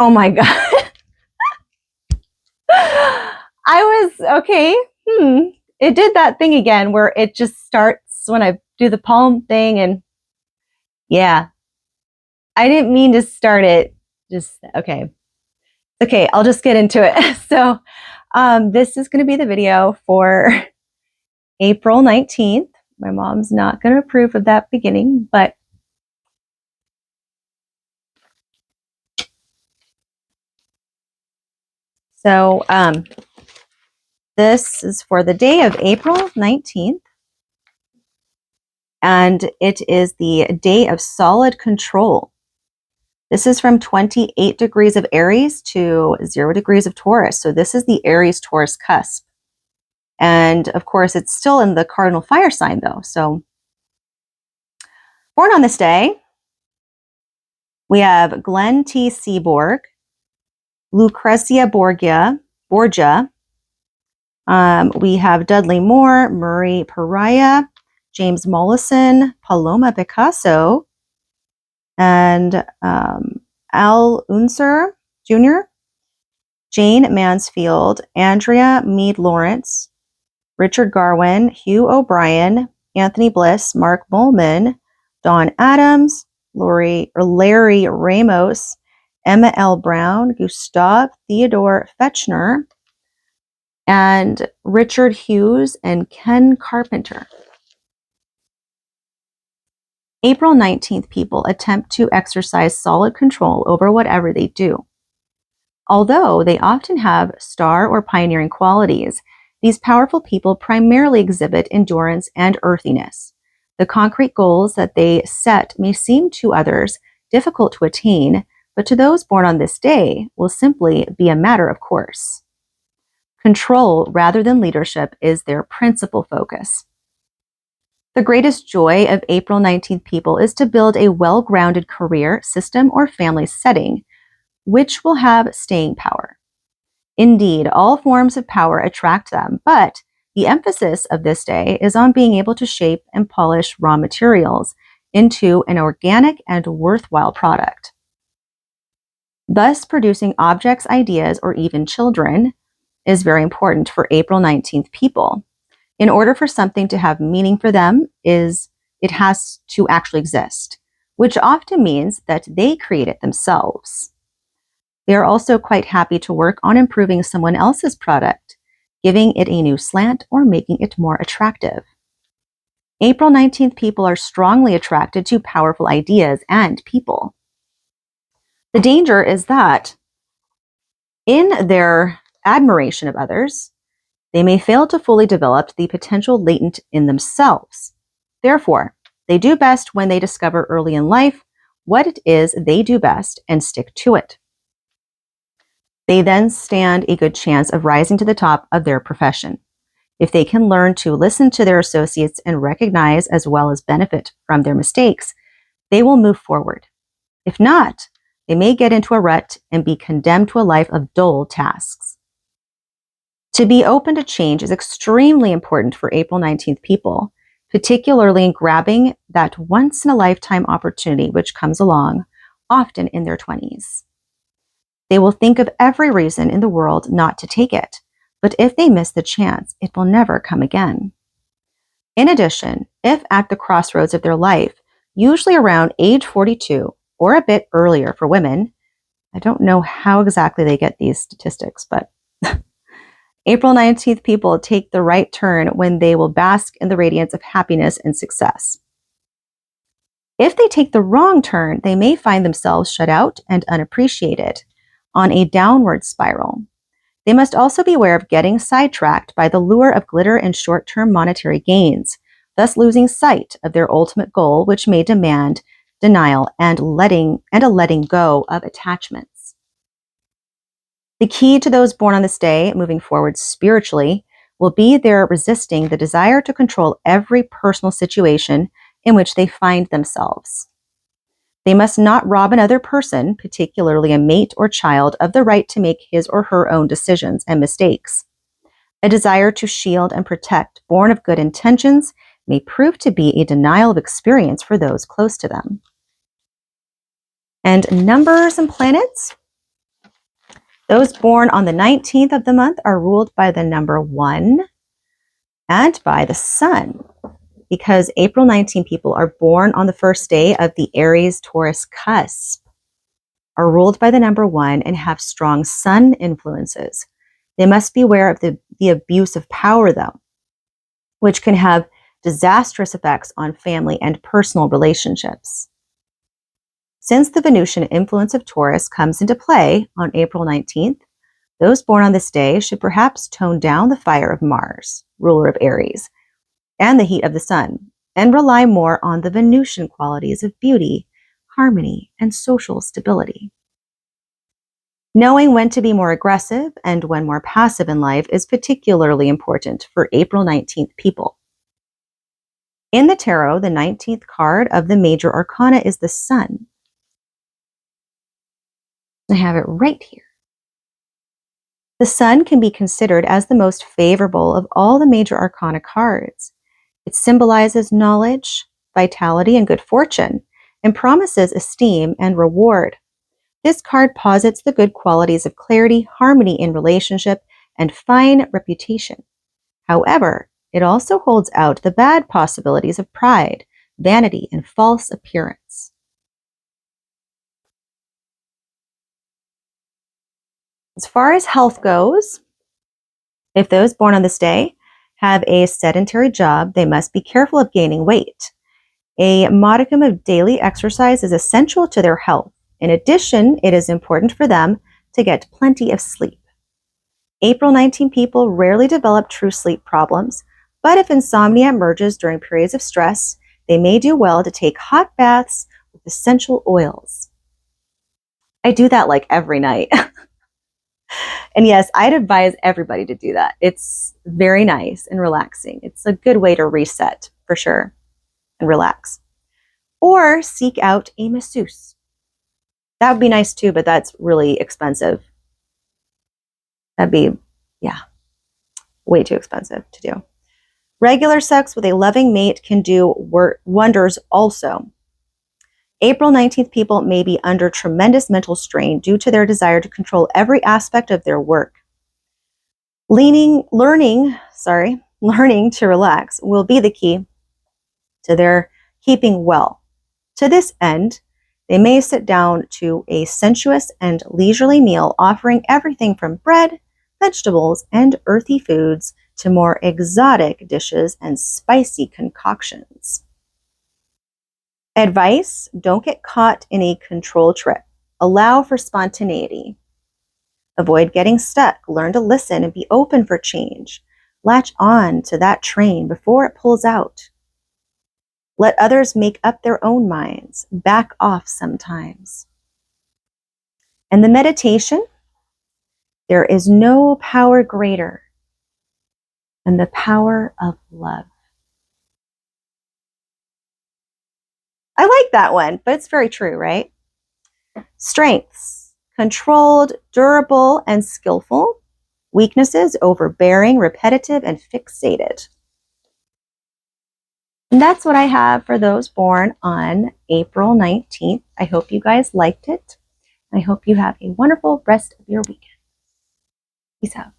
Oh my God. I was, okay. It did that thing again where it just starts when I do the palm thing. And yeah, I didn't mean to start it. Just, okay. Okay, I'll just get into it. So this is going to be the video for April 19th. My mom's not going to approve of that beginning, but so this is for the day of April 19th, and it is the day of solid control. This is from 28 degrees of Aries to 0 degrees of Taurus. So this is the Aries-Taurus cusp. And of course, it's still in the cardinal fire sign though. So born on this day, we have Glenn T. Seaborg, Lucrezia Borgia. We have Dudley Moore, Murray Pariah, James Mollison, Paloma Picasso, and Al Unser Jr., Jane Mansfield, Andrea Meade Lawrence, Richard Garwin, Hugh O'Brien, Anthony Bliss, Mark Molman, Don Adams, Larry Ramos, Emma L. Brown, Gustav Theodore Fechner, and Richard Hughes and Ken Carpenter. April 19th people attempt to exercise solid control over whatever they do. Although they often have star or pioneering qualities, these powerful people primarily exhibit endurance and earthiness. The concrete goals that they set may seem to others difficult to attain, but to those born on this day will simply be a matter of course. Control rather than leadership is their principal focus. The greatest joy of April 19th people is to build a well-grounded career, system, or family setting, which will have staying power. Indeed, all forms of power attract them, but the emphasis of this day is on being able to shape and polish raw materials into an organic and worthwhile product. Thus, producing objects, ideas, or even children is very important for April 19th people. In order for something to have meaning for them, it has to actually exist, which often means that they create it themselves. They are also quite happy to work on improving someone else's product, giving it a new slant or making it more attractive. April 19th people are strongly attracted to powerful ideas and people. The danger is that in their admiration of others, they may fail to fully develop the potential latent in themselves. Therefore, they do best when they discover early in life what it is they do best and stick to it. They then stand a good chance of rising to the top of their profession. If they can learn to listen to their associates and recognize as well as benefit from their mistakes, they will move forward. If not, they may get into a rut and be condemned to a life of dull tasks. To be open to change is extremely important for April 19th people, particularly in grabbing that once-in-a-lifetime opportunity which comes along, often in their 20s. They will think of every reason in the world not to take it, but if they miss the chance, it will never come again. In addition, if at the crossroads of their life, usually around age 42 or a bit earlier for women, I don't know how exactly they get these statistics, but April 19th people take the right turn when they will bask in the radiance of happiness and success. If they take the wrong turn, they may find themselves shut out and unappreciated on a downward spiral. They must also be aware of getting sidetracked by the lure of glitter and short-term monetary gains, thus losing sight of their ultimate goal, which may demand denial and a letting go of attachments. The key to those born on this day, moving forward spiritually, will be their resisting the desire to control every personal situation in which they find themselves. They must not rob another person, particularly a mate or child, of the right to make his or her own decisions and mistakes. A desire to shield and protect, born of good intentions, may prove to be a denial of experience for those close to them. And numbers and planets. Those born on the 19th of the month are ruled by the number 1 and by the sun, because April 19 people are born on the first day of the Aries-Taurus cusp, are ruled by the number 1 and have strong sun influences. They must be aware of the abuse of power, though, which can have disastrous effects on family and personal relationships. Since the Venusian influence of Taurus comes into play on April 19th, those born on this day should perhaps tone down the fire of Mars, ruler of Aries, and the heat of the sun, and rely more on the Venusian qualities of beauty, harmony, and social stability. Knowing when to be more aggressive and when more passive in life is particularly important for April 19th people. In the tarot, the 19th card of the major arcana is the Sun. I have it right here. The Sun can be considered as the most favorable of all the major arcana cards. It symbolizes knowledge, vitality, and good fortune, and promises esteem and reward. This card posits the good qualities of clarity, harmony in relationship, and fine reputation. However, it also holds out the bad possibilities of pride, vanity, and false appearance. As far as health goes, if those born on this day have a sedentary job, they must be careful of gaining weight. A modicum of daily exercise is essential to their health. In addition, it is important for them to get plenty of sleep. April 19 people rarely develop true sleep problems, but if insomnia emerges during periods of stress, they may do well to take hot baths with essential oils. I do that like every night. And yes, I'd advise everybody to do that. It's very nice and relaxing. It's a good way to reset for sure and relax. Or seek out a masseuse. That would be nice too, but that's really expensive. That'd be, way too expensive to do. Regular sex with a loving mate can do wonders also. April 19th people may be under tremendous mental strain due to their desire to control every aspect of their work. Learning to relax will be the key to their keeping well. To this end, they may sit down to a sensuous and leisurely meal offering everything from bread, vegetables, and earthy foods to more exotic dishes and spicy concoctions. Advice: don't get caught in a control trip. Allow for spontaneity. Avoid getting stuck. Learn to listen and be open for change. Latch on to that train before it pulls out. Let others make up their own minds. Back off sometimes. And the meditation: there is no power greater than the power of love. I like that one, but it's very true, right? Strengths: controlled, durable, and skillful. Weaknesses: overbearing, repetitive, and fixated. And that's what I have for those born on April 19th. I hope you guys liked it. I hope you have a wonderful rest of your weekend. Peace out.